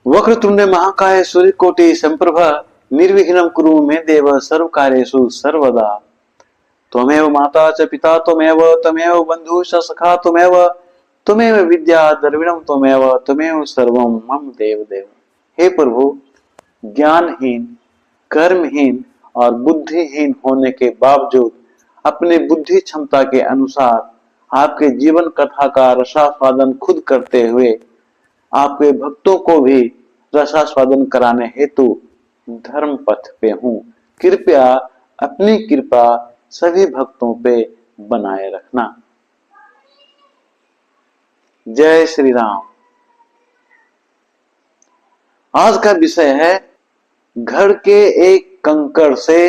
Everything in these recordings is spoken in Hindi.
वक्रतुंडे महाकाय सूर्यकोटि संप्रभ निर्विघ्नं कुरु मे देव सर्वकार्येषु सर्वदा। त्वमेव माता च पिता त्वमेव बंधु च सखा त्वमेव विद्या द्रविणं त्वमेव सर्वं मम देव देव। हे प्रभु, ज्ञानहीन, कर्महीन और बुद्धिहीन होने के बावजूद अपने बुद्धि क्षमता के अनुसार आपके जीवन कथा का रसास्वादन खुद करते हुए आपके भक्तों को भी रसास्वादन कराने हेतु धर्म पथ पे हूं। कृपया अपनी कृपा सभी भक्तों पे बनाए रखना। जय श्री राम। आज का विषय है घर के एक कंकड़ से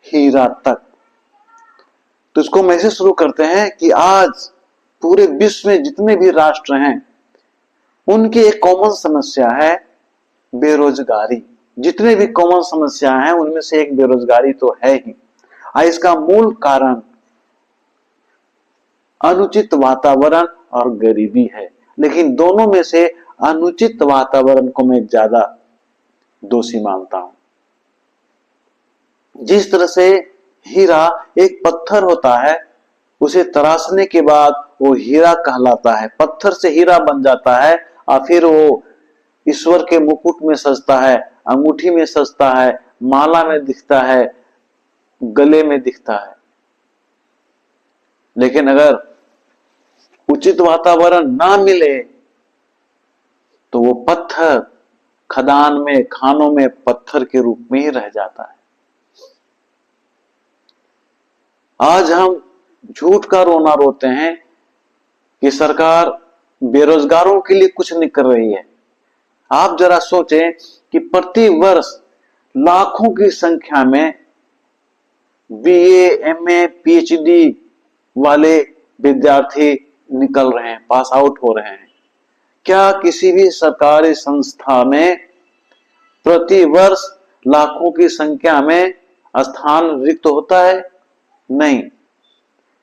हीरा तक। तो इसको हम ऐसे शुरू करते हैं कि आज पूरे विश्व में जितने भी राष्ट्र हैं उनकी एक कॉमन समस्या है बेरोजगारी। जितने भी कॉमन समस्या हैं उनमें से एक बेरोजगारी तो है ही। इसका मूल कारण अनुचित वातावरण और गरीबी है। लेकिन दोनों में से अनुचित वातावरण को मैं ज्यादा दोषी मानता हूं। जिस तरह से हीरा एक पत्थर होता है, उसे तराशने के बाद वो हीरा कहलाता है, पत्थर से हीरा बन जाता है और फिर वो ईश्वर के मुकुट में सजता है, अंगूठी में सजता है, माला में दिखता है, गले में दिखता है। लेकिन अगर उचित वातावरण ना मिले तो वो पत्थर खदान में, खानों में पत्थर के रूप में ही रह जाता है। आज हम झूठ का रोना रोते हैं कि सरकार बेरोजगारों के लिए कुछ नहीं कर रही है। आप जरा सोचें कि प्रति वर्ष लाखों की संख्या में बीए, एमए, पीएचडी वाले विद्यार्थी निकल रहे हैं, पास आउट हो रहे हैं। क्या किसी भी सरकारी संस्था में प्रति वर्ष लाखों की संख्या में स्थान रिक्त होता है? नहीं।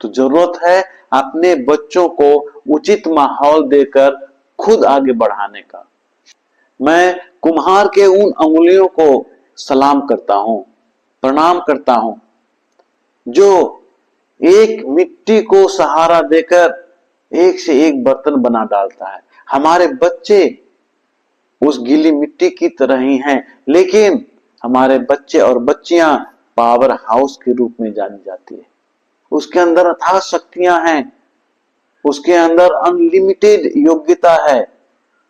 तो जरूरत है अपने बच्चों को उचित माहौल देकर खुद आगे बढ़ाने का। मैं कुम्हार के उन अंगुलियों को सलाम करता हूं, प्रणाम करता हूं, जो एक मिट्टी को सहारा देकर एक से एक बर्तन बना डालता है। हमारे बच्चे उस गीली मिट्टी की तरह ही हैं, लेकिन हमारे बच्चे और बच्चियां पावर हाउस के रूप में जानी जाती है। उसके अंदर अथाह शक्तियां हैं, उसके अंदर अनलिमिटेड योग्यता है।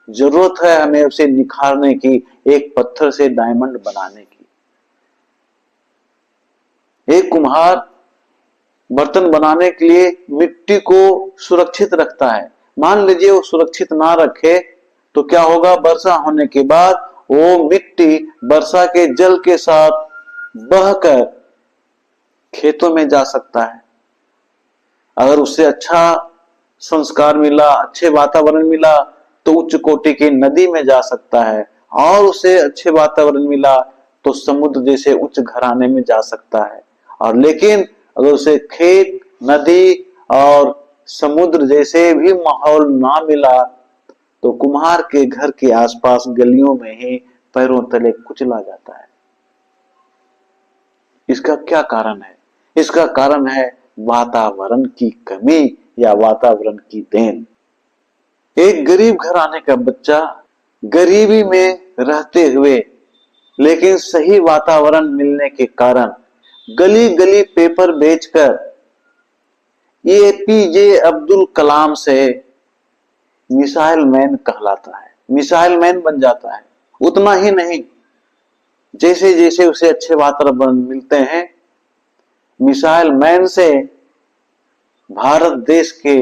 जरूरत है हमें उसे निखारने की, एक पत्थर से डायमंड बनाने की। एक कुम्हार बर्तन बनाने के लिए मिट्टी को सुरक्षित रखता है। मान लीजिए वो सुरक्षित ना रखे तो क्या होगा? वर्षा होने के बाद वो मिट्टी वर्षा के जल के साथ बहकर खेतों में जा सकता है। अगर उससे अच्छा संस्कार मिला, अच्छे वातावरण मिला तो उच्च कोटि की नदी में जा सकता है, और उसे अच्छे वातावरण मिला तो समुद्र जैसे उच्च घराने में जा सकता है। और लेकिन अगर उसे खेत, नदी और समुद्र जैसे भी माहौल ना मिला तो कुम्हार के घर के आसपास गलियों में ही पैरों तले कुचला जाता है। इसका क्या कारण है? इसका कारण है वातावरण की कमी या वातावरण की देन। एक गरीब घराने का बच्चा गरीबी में रहते हुए लेकिन सही वातावरण मिलने के कारण गली गली पेपर बेचकर एपीजे अब्दुल कलाम से मिसाइल मैन कहलाता है, मिसाइल मैन बन जाता है। उतना ही नहीं, जैसे जैसे उसे अच्छे वातावरण मिलते हैं, मिसाइल मैन से भारत देश के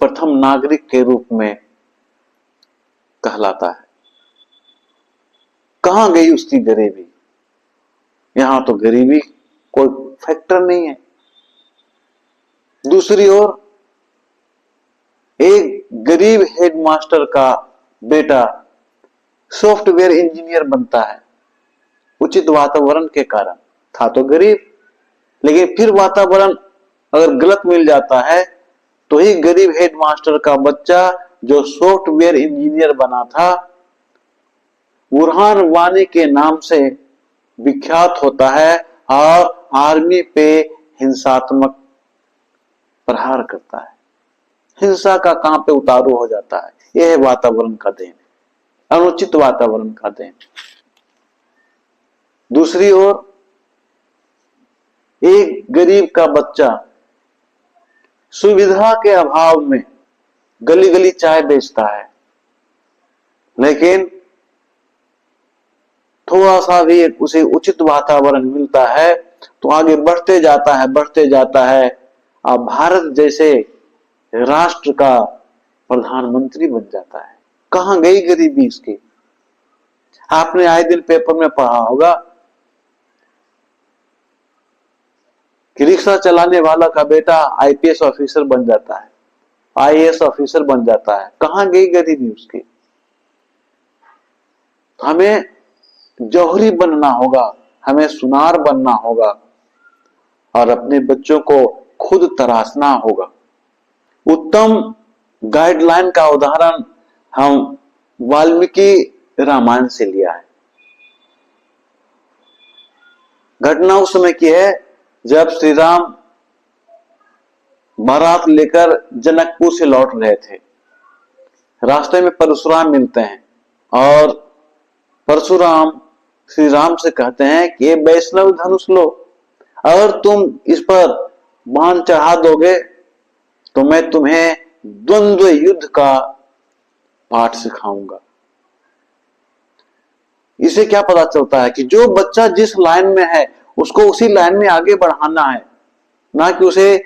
प्रथम नागरिक के रूप में कहलाता है। कहां गई उसकी गरीबी? यहां तो गरीबी कोई फैक्टर नहीं है। दूसरी ओर एक गरीब हेडमास्टर का बेटा सॉफ्टवेयर इंजीनियर बनता है, उचित वातावरण के कारण। था तो गरीब, लेकिन फिर वातावरण अगर गलत मिल जाता है तो ही गरीब हेडमास्टर का बच्चा जो सॉफ्टवेयर इंजीनियर बना था, बुरहान वानी के नाम से विख्यात होता है और आर्मी पे हिंसात्मक प्रहार करता है, हिंसा का कहां पे उतारू हो जाता है। यह है वातावरण का देन, अनुचित वातावरण का देन। दूसरी ओर एक गरीब का बच्चा सुविधा के अभाव में गली गली चाय बेचता है, लेकिन थोड़ा सा भी उसे उचित वातावरण मिलता है तो आगे बढ़ते जाता है, बढ़ते जाता है। अब भारत जैसे राष्ट्र का प्रधानमंत्री बन जाता है। कहां गई गरीबी इसकी? आपने आए दिन पेपर में पढ़ा होगा कि रिक्शा चलाने वाला का बेटा आईपीएस ऑफिसर बन जाता है, आईएएस ऑफिसर बन जाता है। कहां गई गरीबी उसकी? हमें जौहरी बनना होगा, हमें सुनार बनना होगा और अपने बच्चों को खुद तराशना होगा। उत्तम गाइडलाइन का उदाहरण हम वाल्मीकि रामायण से लिया है। घटना उस समय की है जब श्री राम बारात लेकर जनकपुर से लौट रहे थे। रास्ते में परशुराम मिलते हैं और परशुराम श्री राम से कहते हैं कि ये वैष्णव धनुष लो, अगर तुम इस पर बाण चढ़ा दोगे तो मैं तुम्हें द्वंद्व युद्ध का पाठ सिखाऊंगा। इसे क्या पता चलता है कि जो बच्चा जिस लाइन में है उसको उसी लाइन में आगे बढ़ाना है, ना कि उसे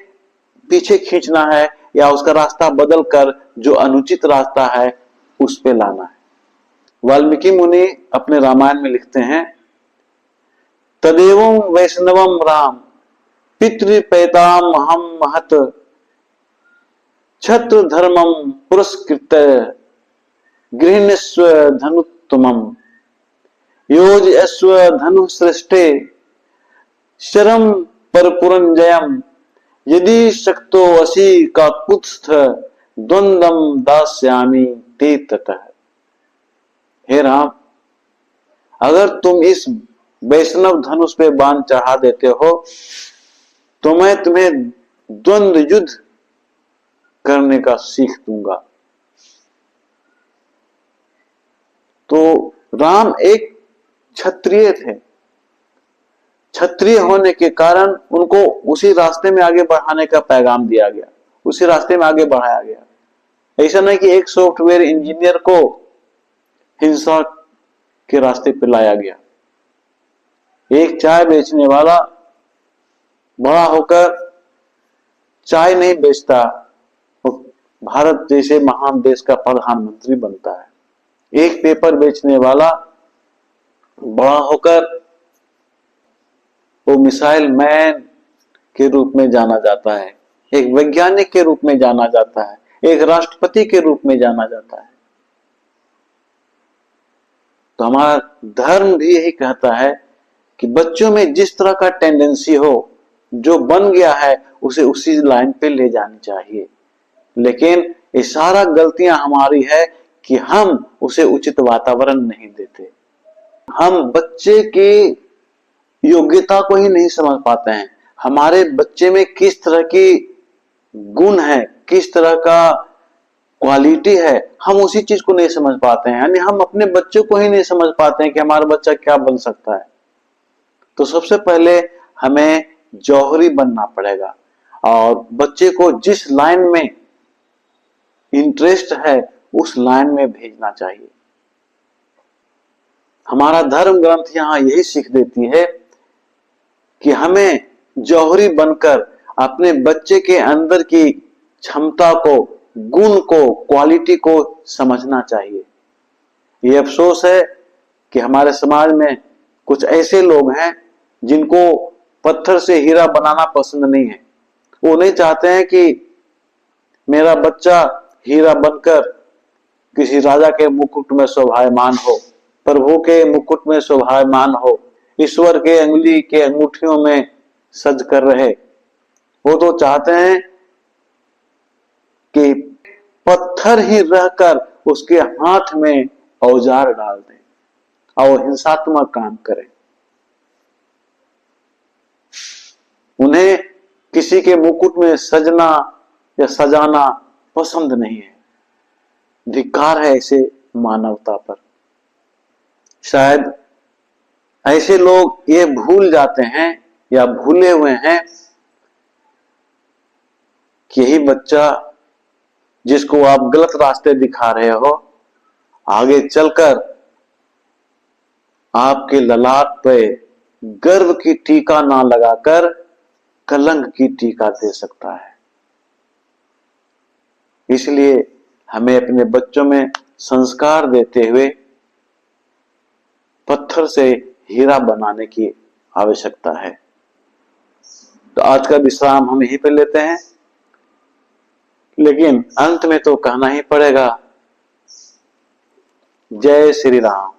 पीछे खींचना है या उसका रास्ता बदल कर जो अनुचित रास्ता है उस पे लाना है। वाल्मीकि मुनि अपने रामायण में लिखते हैं, तदेवं वैष्णवम राम पितृपैतामहं महत छत्र धर्मम पुरस्कृत गृहणस्व धनुत्तमम् योजस्व धनु सृष्टे शरम परपुरंजयम यदि शक्तो वसी का कुत्स्थ द्वंद्वम दास्यामि ते ततः। हे राम, अगर तुम इस वैष्णव धनुष पे बाण चढ़ा देते हो तो मैं तुम्हें द्वंद्व युद्ध करने का सीख दूंगा। तो राम एक क्षत्रिय थे, क्षत्रिय होने के कारण उनको उसी रास्ते में आगे बढ़ाने का पैगाम दिया गया, उसी रास्ते में आगे बढ़ाया गया। ऐसा नहीं कि एक सॉफ्टवेयर इंजीनियर को हिंसा के रास्ते पर लाया गया। एक चाय बेचने वाला बड़ा होकर चाय नहीं बेचता, वो भारत जैसे महान देश का प्रधानमंत्री बनता है। एक पेपर बेचने वाला बड़ा होकर वो मिसाइल मैन के रूप में जाना जाता है, एक वैज्ञानिक के रूप में जाना जाता है, एक राष्ट्रपति के रूप में जाना जाता है। तो हमारा धर्म भी यही कहता है कि बच्चों में जिस तरह का टेंडेंसी हो, जो बन गया है उसे उसी लाइन पे ले जानी चाहिए। लेकिन ये सारा गलतियां हमारी है कि हम उसे उचित वातावरण नहीं देते। हम बच्चे की योग्यता को ही नहीं समझ पाते हैं। हमारे बच्चे में किस तरह की गुण है, किस तरह का क्वालिटी है, हम उसी चीज को नहीं समझ पाते हैं। यानी हम अपने बच्चों को ही नहीं समझ पाते हैं कि हमारा बच्चा क्या बन सकता है। तो सबसे पहले हमें जौहरी बनना पड़ेगा और बच्चे को जिस लाइन में इंटरेस्ट है उस लाइन में भेजना चाहिए। हमारा धर्म ग्रंथ यहां यही सीख देती है कि हमें जौहरी बनकर अपने बच्चे के अंदर की क्षमता को, गुण को, क्वालिटी को समझना चाहिए। ये अफसोस है कि हमारे समाज में कुछ ऐसे लोग हैं जिनको पत्थर से हीरा बनाना पसंद नहीं है। वो नहीं चाहते हैं कि मेरा बच्चा हीरा बनकर किसी राजा के मुकुट में शोभायमान हो, प्रभु के मुकुट में शोभायमान हो, ईश्वर के अंगुली के अंगूठियों में सज कर रहे। वो तो चाहते हैं कि पत्थर ही रहकर उसके हाथ में औजार डाल दे और हिंसात्मक काम करे। उन्हें किसी के मुकुट में सजना या सजाना पसंद नहीं है। धिक्कार है ऐसे मानवता पर। शायद ऐसे लोग ये भूल जाते हैं या भूले हुए हैं कि यही बच्चा जिसको आप गलत रास्ते दिखा रहे हो, आगे चलकर आपके ललाट पे गर्व की टीका ना लगाकर कलंक की टीका दे सकता है। इसलिए हमें अपने बच्चों में संस्कार देते हुए पत्थर से हीरा बनाने की आवश्यकता है। तो आज का विश्राम हम यहीं पे लेते हैं, लेकिन अंत में तो कहना ही पड़ेगा, जय श्री राम।